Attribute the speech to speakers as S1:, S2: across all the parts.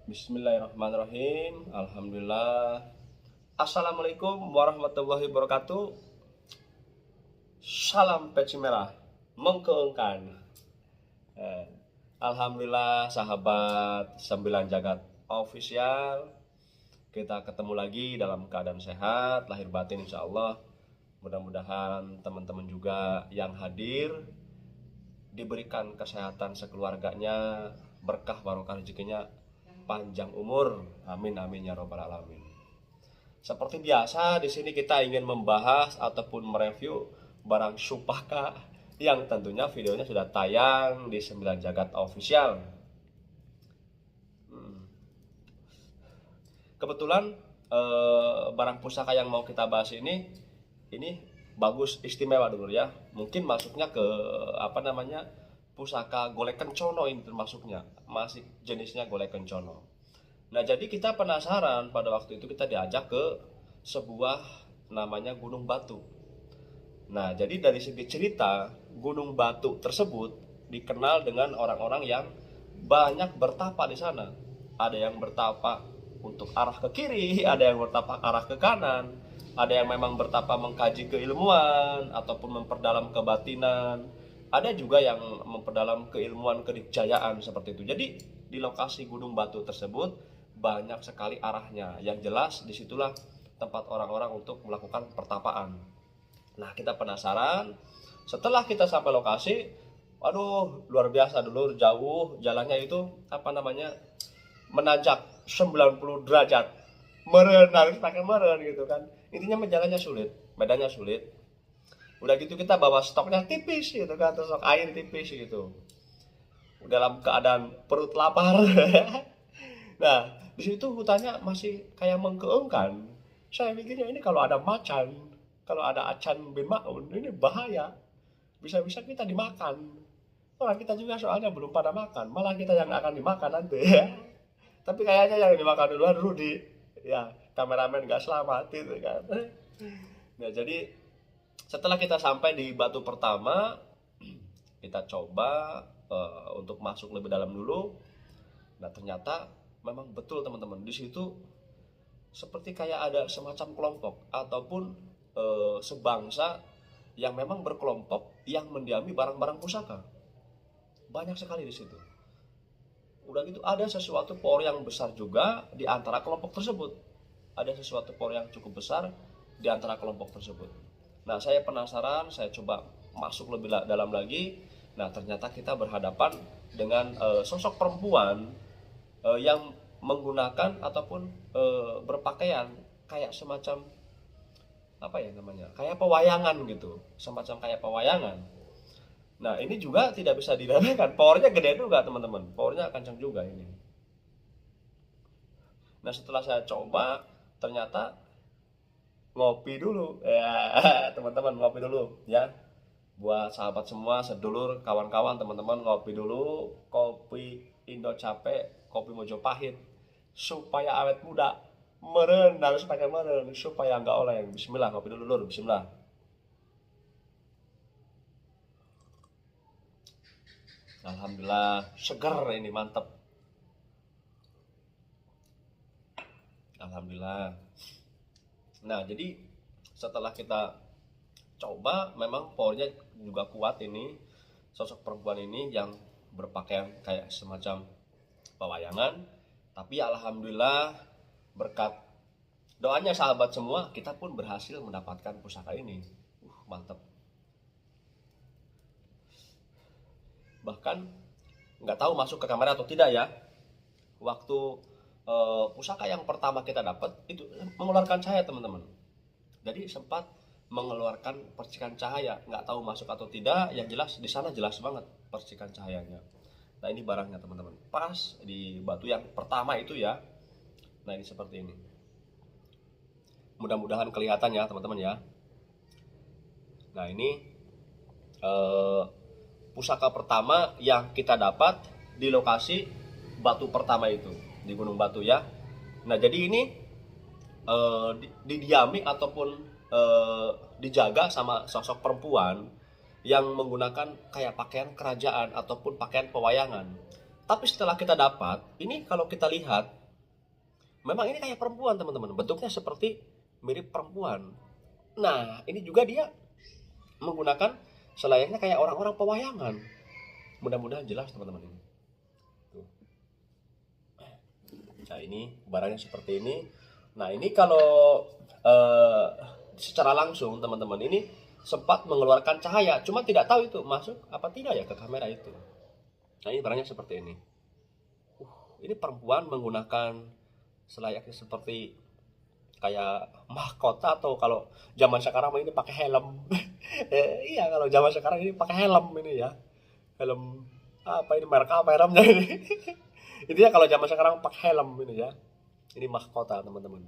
S1: Bismillahirrahmanirrahim. Alhamdulillah. Assalamualaikum warahmatullahi wabarakatuh. Salam peci merah mengkeengkan. Eh, Alhamdulillah sahabat Sembilan Jagat Official. Kita ketemu lagi dalam keadaan sehat, lahir batin insya Allah. Mudah-mudahan teman-teman juga yang hadir diberikan kesehatan sekeluarganya, berkah barokah rezekinya, panjang umur. Amin amin ya robbal alamin. Seperti biasa di sini kita ingin membahas ataupun mereview barang supaka yang tentunya videonya sudah tayang di Sembilan Jagat Official. Kebetulan barang pusaka yang mau kita bahas ini bagus, istimewa dulu ya. Mungkin masuknya ke pusaka golek kencono, ini termasuknya masih jenisnya golek kencono. Nah, jadi kita penasaran, pada waktu itu kita diajak ke sebuah namanya Gunung Batu. Nah, jadi dari segi cerita, Gunung Batu tersebut dikenal dengan orang-orang yang banyak bertapa di sana. Ada yang bertapa untuk arah ke kiri, ada yang bertapa arah ke kanan, ada yang memang bertapa mengkaji keilmuan ataupun memperdalam kebatinan, ada juga yang memperdalam keilmuan kedikjayaan seperti itu. Jadi di lokasi Gunung Batu tersebut banyak sekali arahnya. Yang jelas disitulah tempat orang-orang untuk melakukan pertapaan. Nah, kita penasaran. Setelah kita sampai lokasi, waduh, luar biasa dulu, jauh jalannya itu menanjak 90 derajat. Meren, harus pakai meren gitu kan. Intinya jalannya sulit, medannya sulit. Udah gitu kita bawa stoknya tipis gitu kan, terus stok air tipis gitu. Dalam keadaan perut lapar. Nah, di situ hutannya masih kayak mengkeengkan. Saya mikirnya ini kalau ada macan, kalau ada acan bin Maun, ini bahaya. Bisa-bisa kita dimakan. Orang kita juga soalnya belum pada makan, malah kita yang akan dimakan nanti. Tapi kayaknya yang dimakan duluan Rudi. Ya, kameramen gak selamat gitu kan. Nah, jadi setelah kita sampai di batu pertama, kita coba untuk masuk lebih dalam dulu. Nah, ternyata memang betul teman-teman, di situ seperti kayak ada semacam kelompok ataupun sebangsa yang memang berkelompok yang mendiami barang-barang pusaka. Banyak sekali di situ. Udah gitu ada sesuatu por yang besar juga di antara kelompok tersebut. Ada sesuatu por yang cukup besar di antara kelompok tersebut. Nah, saya penasaran, saya coba masuk lebih dalam lagi. Nah, ternyata kita berhadapan dengan sosok perempuan yang menggunakan ataupun berpakaian kayak semacam kayak pewayangan gitu, semacam kayak pewayangan. Nah, ini juga tidak bisa diremehkan, powernya gede juga teman-teman, powernya kencang juga ini. Nah, setelah saya coba, ternyata ngopi dulu ya. Teman-teman ngopi dulu ya, buat sahabat semua, sedulur, kawan-kawan, teman-teman ngopi dulu. Kopi Indo Capek, kopi Mojopahit, supaya awet muda. Meren, harus pakai meren supaya nggak oleng. Bismillah, ngopi dulu lur, bismillah. Alhamdulillah, seger ini, mantep. Alhamdulillah. Nah, jadi setelah kita coba, memang powernya juga kuat ini. Sosok perempuan ini yang berpakaian kayak semacam pewayangan. Tapi alhamdulillah berkat doanya sahabat semua, kita pun berhasil mendapatkan pusaka ini. Mantap. Bahkan nggak tahu masuk ke kamera atau tidak ya. Waktu pusaka yang pertama kita dapat itu mengeluarkan cahaya teman-teman. Jadi sempat mengeluarkan percikan cahaya, nggak tahu masuk atau tidak. Yang jelas di sana jelas banget percikan cahayanya. Nah, ini barangnya teman-teman, pas di batu yang pertama itu ya. Nah, ini seperti ini. Mudah-mudahan kelihatan ya teman-teman ya. Nah, ini pusaka pertama yang kita dapat di lokasi batu pertama itu, di Gunung Batu ya. Nah, jadi ini didiami ataupun dijaga sama sosok perempuan yang menggunakan kayak pakaian kerajaan ataupun pakaian pewayangan. Tapi setelah kita dapat, ini kalau kita lihat, memang ini kayak perempuan teman-teman, bentuknya seperti mirip perempuan. Nah, ini juga dia menggunakan selayaknya kayak orang-orang pewayangan. Mudah-mudahan jelas teman-teman ini. Tuh. Nah, ini barangnya seperti ini. Nah, ini kalau secara langsung teman-teman ini sempat mengeluarkan cahaya, cuma tidak tahu itu masuk apa tidak ya ke kamera itu. Nah, ini barangnya seperti ini. Ini perempuan menggunakan selayaknya seperti kayak mahkota, atau kalau zaman sekarang ini pakai helm. Iya, kalau zaman sekarang ini pakai helm ini ya. Helm apa ini, merek apa helmnya ini? Intinya kalau zaman sekarang pakai helm ini ya. Ini mahkota teman-teman.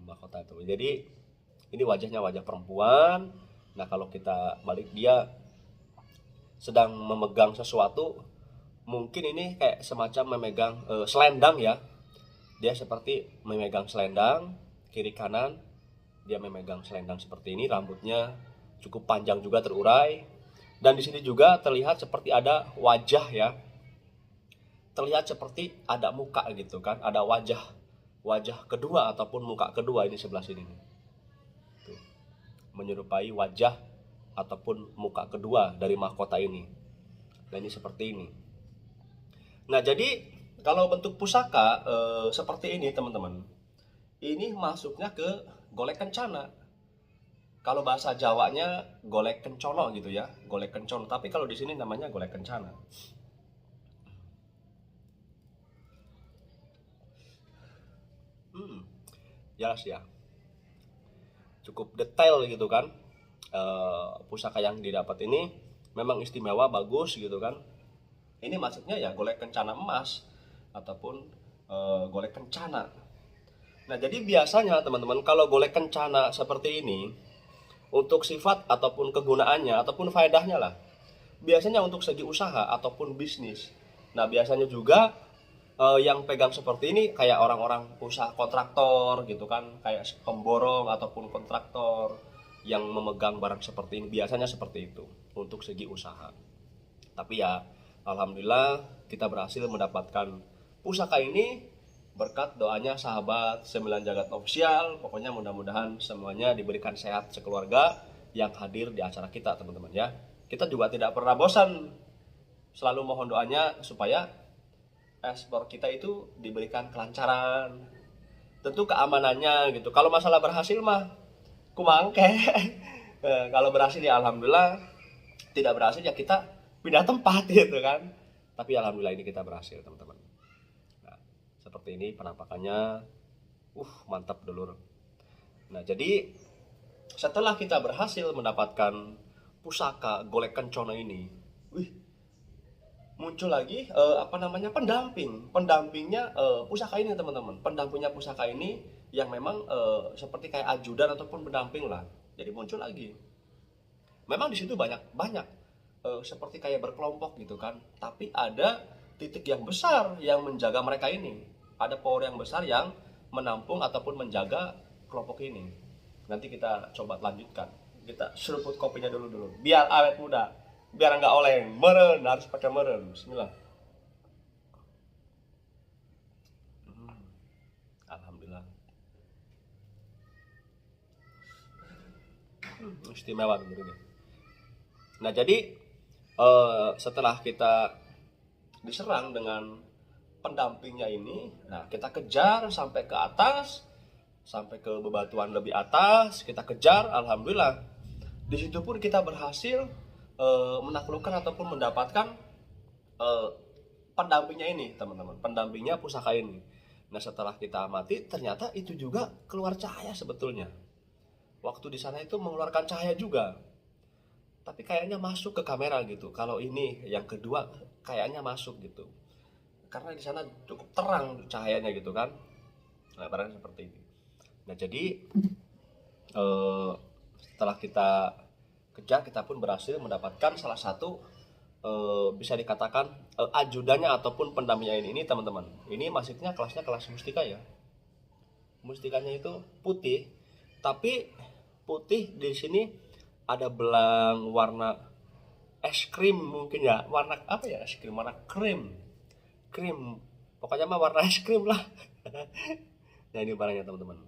S1: Mahkota itu. Jadi ini wajahnya wajah perempuan. Nah, kalau kita balik, dia sedang memegang sesuatu. Mungkin ini kayak semacam memegang selendang ya. Dia seperti memegang selendang, kiri kanan dia memegang selendang seperti ini. Rambutnya cukup panjang juga, terurai. Dan di sini juga terlihat seperti ada wajah ya. Terlihat seperti ada muka gitu kan, ada wajah kedua ataupun muka kedua ini sebelah sini nih. Tuh. Menyerupai wajah ataupun muka kedua dari mahkota ini. Nah, ini seperti ini. Nah, jadi kalau bentuk pusaka seperti ini teman-teman, ini masuknya ke golek kencana. Kalau bahasa Jawanya golek kencono gitu ya, golek kencono. Tapi kalau di sini namanya golek kencana. Jelas ya, cukup detail gitu kan. Pusaka yang didapat ini memang istimewa, bagus gitu kan. Ini maksudnya ya golek kencana emas ataupun golek kencana. Nah, jadi biasanya teman-teman kalau golek kencana seperti ini, untuk sifat ataupun kegunaannya ataupun faedahnya lah, biasanya untuk segi usaha ataupun bisnis. Nah, biasanya juga yang pegang seperti ini kayak orang-orang usaha kontraktor gitu kan, kayak pemborong ataupun kontraktor yang memegang barang seperti ini, biasanya seperti itu untuk segi usaha. Tapi ya alhamdulillah kita berhasil mendapatkan pusaka ini berkat doanya sahabat 9 Jagat Official. Pokoknya mudah-mudahan semuanya diberikan sehat sekeluarga yang hadir di acara kita teman-teman ya. Kita juga tidak pernah bosan, selalu mohon doanya supaya ekspor kita itu diberikan kelancaran, tentu keamanannya gitu. Kalau masalah berhasil mah kumangke. Kalau berhasil ya alhamdulillah, tidak berhasil ya kita pindah tempat gitu kan. Tapi alhamdulillah ini kita berhasil teman-teman. Nah, seperti ini penampakannya. Mantap dulur. Nah, jadi setelah kita berhasil mendapatkan pusaka golek kencono ini, muncul lagi pendampingnya pusaka ini teman-teman. Pendampingnya pusaka ini yang memang seperti kayak ajudan ataupun pendamping lah. Jadi muncul lagi. Memang di situ banyak seperti kayak berkelompok gitu kan. Tapi ada titik yang besar yang menjaga mereka ini. Ada power yang besar yang menampung ataupun menjaga kelompok ini. Nanti kita coba lanjutkan. Kita seruput kopinya dulu biar awet muda, biar nggak oleng. Meren, harus pakai meren. Bismillah. Alhamdulillah. Istimewa bener. Nah, jadi setelah kita diserang dengan pendampingnya ini, nah kita kejar sampai ke atas, sampai ke bebatuan lebih atas, kita kejar. Alhamdulillah di situ pun kita berhasil menaklukkan ataupun mendapatkan pendampingnya ini teman-teman, pendampingnya pusaka ini. Nah, setelah kita amati ternyata itu juga keluar cahaya sebetulnya. Waktu di sana itu mengeluarkan cahaya juga, tapi kayaknya masuk ke kamera gitu. Kalau ini yang kedua kayaknya masuk gitu, karena di sana cukup terang cahayanya gitu kan. Nah, barang seperti ini. Nah, jadi setelah kita kejar, kita pun berhasil mendapatkan salah satu bisa dikatakan ajudannya ataupun pendampingnya ini teman-teman. Ini masuknya kelasnya kelas mustika ya. Mustikanya itu putih, tapi putih di sini ada belang warna es krim mungkin ya, warna apa ya, es krim warna krim. krim, pokoknya mah warna es krim lah. Nah ini barangnya teman-teman.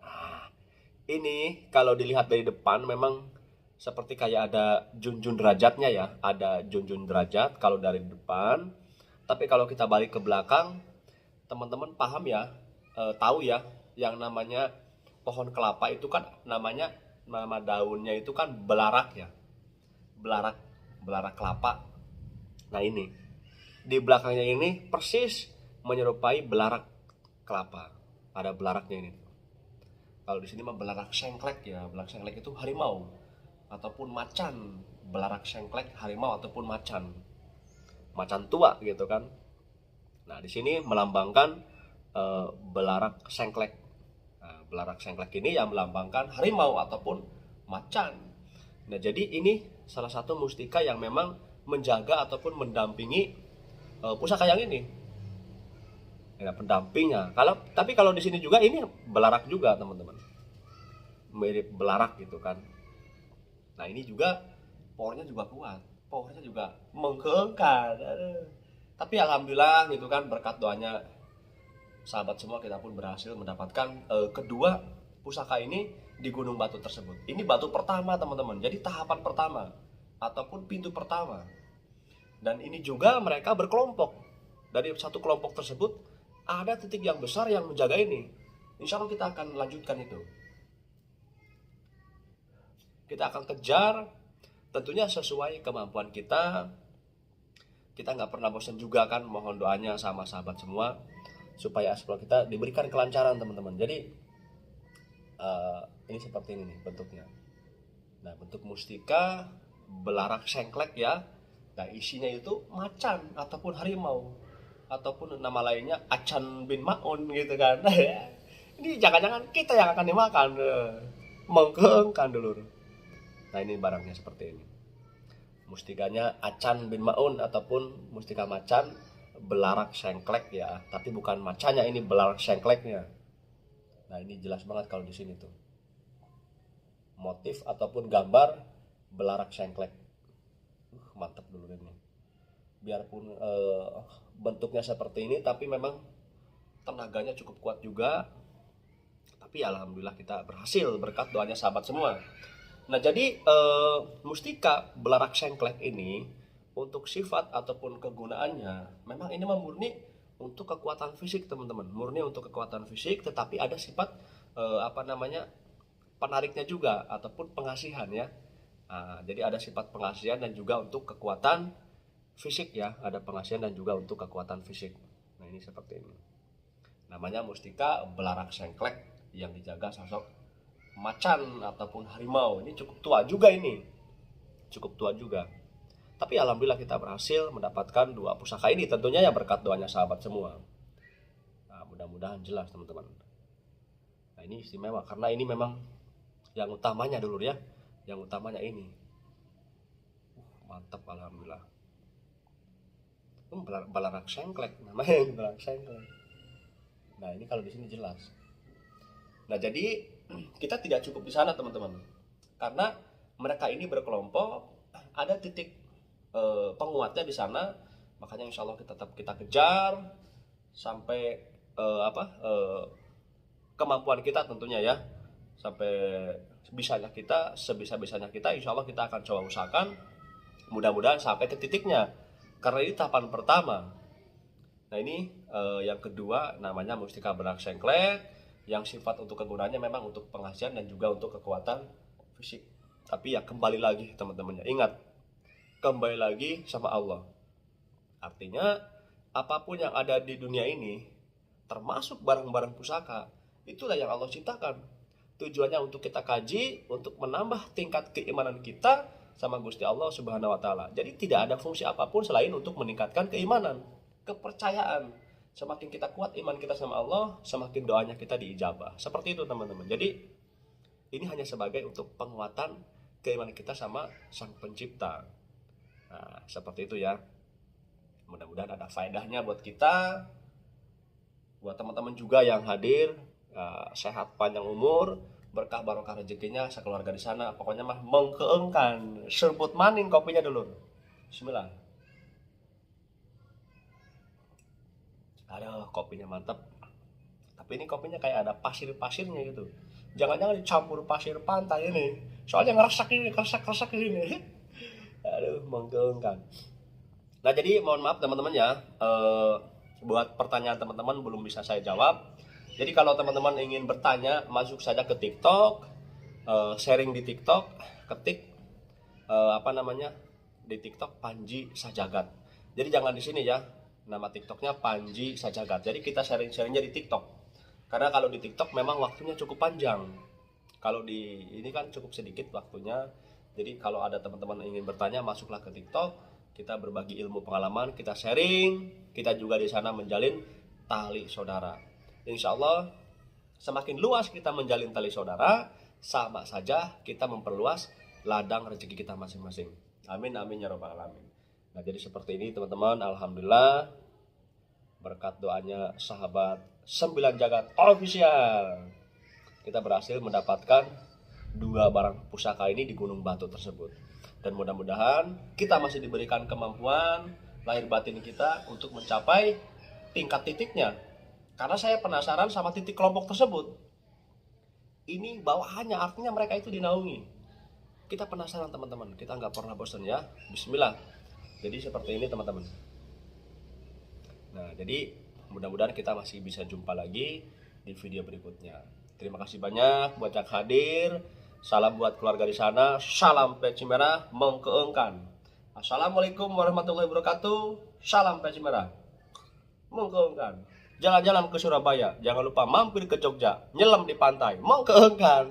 S1: Nah, ini kalau dilihat dari depan memang seperti kayak ada junjun derajatnya ya, ada junjun derajat kalau dari depan. Tapi kalau kita balik ke belakang, teman-teman paham ya, tahu ya, yang namanya pohon kelapa itu kan namanya, nama daunnya itu kan belarak ya, belarak, belarak kelapa. Nah ini di belakangnya ini persis menyerupai belarak kelapa, ada belaraknya ini. Kalau di sini mah belarak sengklek ya, belarak sengklek itu harimau ataupun macan, belarak sengklek harimau ataupun macan, macan tua gitu kan. Nah di sini melambangkan belarak sengklek. Nah, belarak sengklek ini yang melambangkan harimau ataupun macan. Nah jadi ini salah satu mustika yang memang menjaga ataupun mendampingi pusaka yang ini. Ya, pendampingnya. Tapi kalau di sini juga ini belarak juga teman-teman, mirip belarak gitu kan. Nah ini juga powernya juga kuat, powernya juga menggengkan. Tapi alhamdulillah gitu kan, berkat doanya sahabat semua, kita pun berhasil mendapatkan kedua pusaka ini di Gunung Batu tersebut. Ini batu pertama teman-teman, jadi tahapan pertama ataupun pintu pertama. Dan ini juga mereka berkelompok. Dari satu kelompok tersebut ada titik yang besar yang menjaga ini. Insya Allah kita akan lanjutkan itu. Kita akan kejar, tentunya sesuai kemampuan kita. Kita nggak pernah bosan juga kan, mohon doanya sama sahabat semua supaya eksplor kita diberikan kelancaran teman-teman. Jadi ini seperti ini nih bentuknya. Nah bentuk mustika belarak sengklek ya. Nah isinya itu macan ataupun harimau, ataupun nama lainnya Acan bin Maun gitu kan. Ini jangan-jangan kita yang akan dimakan, menggengkan dulu. Nah ini barangnya seperti ini, mustikanya Acan bin Maun ataupun mustika macan belarak sengklek ya, tapi bukan macannya, ini belarak sengkleknya. Nah ini jelas banget kalau di sini tuh motif ataupun gambar belarak sengklek. Mantap dulu ini. Biarpun bentuknya seperti ini, tapi memang tenaganya cukup kuat juga. Tapi alhamdulillah kita berhasil berkat doanya sahabat semua. Nah jadi mustika belarak sengklek ini untuk sifat ataupun kegunaannya memang ini murni untuk kekuatan fisik teman-teman, murni untuk kekuatan fisik, tetapi ada sifat penariknya juga ataupun pengasihan ya. Nah, jadi ada sifat pengasihan dan juga untuk kekuatan fisik ya, ada pengasihan dan juga untuk kekuatan fisik. Nah ini seperti ini, namanya mustika belarak sengklek yang dijaga sosok macan ataupun harimau. Ini cukup tua juga, ini cukup tua juga. Tapi alhamdulillah kita berhasil mendapatkan dua pusaka ini, tentunya ya berkat doanya sahabat semua. Nah mudah-mudahan jelas teman-teman. Nah ini istimewa karena ini memang yang utamanya dulu ya, yang utamanya ini. Mantap alhamdulillah. Belarak sengklek namanya, belarak sengklek. Nah ini kalau di sini jelas. Nah jadi kita tidak cukup di sana teman-teman, karena mereka ini berkelompok, ada titik penguatnya di sana. Makanya insya Allah kita tetap kita kejar sampai kemampuan kita tentunya ya, sampai sebisa-bisanya kita insya Allah kita akan coba usahakan, mudah-mudahan sampai ke titiknya, karena ini tahapan pertama. Nah ini yang kedua namanya mustika belarak sengklek, yang sifat untuk kegunaannya memang untuk pengasihan dan juga untuk kekuatan fisik. Tapi ya kembali lagi teman-temannya, ingat, kembali lagi sama Allah. Artinya apapun yang ada di dunia ini, termasuk barang-barang pusaka, itulah yang Allah ciptakan. Tujuannya untuk kita kaji, untuk menambah tingkat keimanan kita sama Gusti Allah Subhanahu wa taala. Jadi tidak ada fungsi apapun selain untuk meningkatkan keimanan, kepercayaan. Semakin kita kuat iman kita sama Allah, semakin doanya kita diijabah. Seperti itu teman-teman. Jadi ini hanya sebagai untuk penguatan keimanan kita sama Sang Pencipta. Nah, seperti itu ya. Mudah-mudahan ada faedahnya buat kita, buat teman-teman juga yang hadir. Sehat panjang umur, berkah barokah rezekinya sekeluarga di sana. Pokoknya mah mengkeengkan. Serbut maning kopinya dulu. Bismillah. Aduh, kopinya mantap. Tapi ini kopinya kayak ada pasir-pasirnya gitu. Jangan-jangan dicampur pasir pantai ini. Soalnya ngeresak ini. Aduh, menggengkan. Nah, jadi mohon maaf teman-teman ya. Buat pertanyaan teman-teman belum bisa saya jawab. Jadi kalau teman-teman ingin bertanya, masuk saja ke TikTok, sharing di TikTok, ketik di TikTok Panji Sajagat. Jadi jangan di sini ya. Nama TikToknya Panji Sajagat. Jadi kita sharing-sharingnya di TikTok. Karena kalau di TikTok memang waktunya cukup panjang. Kalau di ini kan cukup sedikit waktunya. Jadi kalau ada teman-teman ingin bertanya, masuklah ke TikTok. Kita berbagi ilmu pengalaman, kita sharing, kita juga di sana menjalin tali saudara. Insya Allah semakin luas kita menjalin tali saudara, sama saja kita memperluas ladang rezeki kita masing-masing. Amin amin ya rabbal alamin. Nah jadi seperti ini teman-teman, alhamdulillah berkat doanya sahabat 9 Jagat Official, kita berhasil mendapatkan 2 barang pusaka ini di Gunung Batu tersebut. Dan mudah-mudahan kita masih diberikan kemampuan lahir batin kita untuk mencapai tingkat titiknya. Karena saya penasaran sama titik kelompok tersebut. Ini bawahannya artinya mereka itu dinaungi. Kita penasaran teman-teman, kita nggak pernah bosan ya. Bismillah. Jadi seperti ini teman-teman. Nah jadi mudah-mudahan kita masih bisa jumpa lagi di video berikutnya. Terima kasih banyak buat yang hadir. Salam buat keluarga di sana. Salam peci merah mengkeengkan. Assalamualaikum warahmatullahi wabarakatuh. Salam peci merah mengkeengkan. Jalan-jalan ke Surabaya, jangan lupa mampir ke Jogja, nyelam di pantai, mengkeengkan.